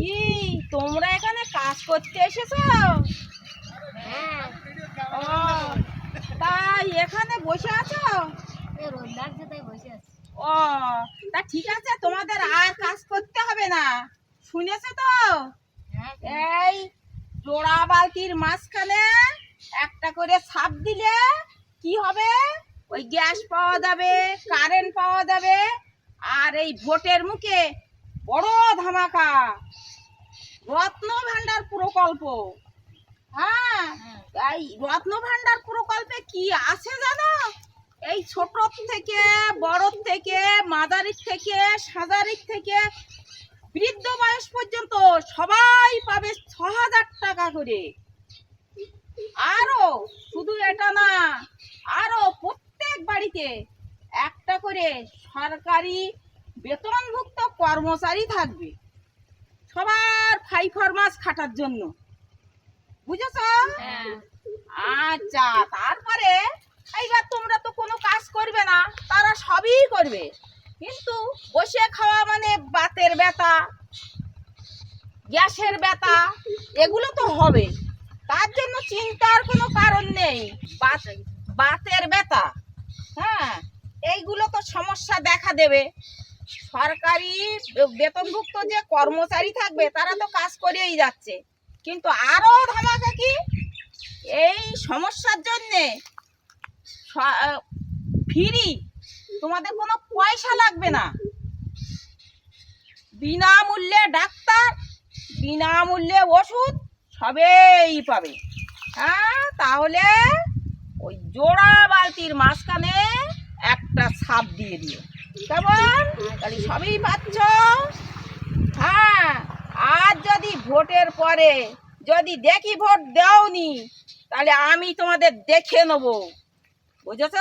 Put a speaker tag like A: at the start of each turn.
A: কি তোমরা এখানে কাজ করতে এসেছো?
B: হ্যাঁ,
A: ও, তাই এখানে বসে আছো?
B: এই রোদ লাগছে তাই বসে আছি।
A: ও, তা ঠিক আছে, তোমাদের আর কাজ করতে হবে না। শুনেছো তো?
B: হ্যাঁ,
A: এই জোড়া বালতির মাঝখানে একটা করে ছাপ দিলে কি হবে? ওই গ্যাস পাওয়া যাবে, কারেন্ট পাওয়া যাবে। আর এই ভোটের মুখে বড় ধামাকা রত্ন ভান্ডার প্রকল্প। হ্যাঁ, এই রত্ন ভান্ডার প্রকল্পে কি আছে জানো? এই ছোট থেকে বড় থেকে মাঝারি থেকে সাজারি থেকে বৃদ্ধ বয়স পর্যন্ত সবাই পাবে ৬,০০০ টাকা করে। আরো শুধু এটা না, আরো প্রত্যেক বাড়িতে একটা করে সরকারি বেতনভুক্ত কর্মচারী থাকবে সবার ফাইফরমাস খাটার জন্য। বুঝেছ?
B: হ্যাঁ,
A: আচ্ছা, তারপরে এইবার তোমরা তো কোনো কাজ করবে না, তারা সবই করবে, কিন্তু বসে খাওয়া মানে বাতের ব্যথা, গ্যাসের ব্যথা এগুলো তো হবে। তার জন্য চিন্তার কোনো কারণ নেই। বাতের ব্যথা, হ্যাঁ, এইগুলো তো সমস্যা দেখা দেবে। সরকারি বেতনভুক্ত যে কর্মচারী থাকবে তারা তো কাজ করেই যাচ্ছে, কিন্তু আরো ধামাকা কি, এই সমস্যার জন্যে ফ্রি, তোমাদের কোনো পয়সা লাগবে না। বিনামূল্যে ডাক্তার, বিনামূল্যে ওষুধ সবেই পাবে। হ্যাঁ, তাহলে ওই জোড়া বালতির মাঝখানে একটা ছাপ দিয়ে দিও, কেমন? তাহলে সবই পাচ্ছ। হ্যাঁ, আর যদি ভোটের পরে যদি দেখি ভোট দাওনি, তাহলে আমি তোমাদের দেখে নেবো। বুঝেছ?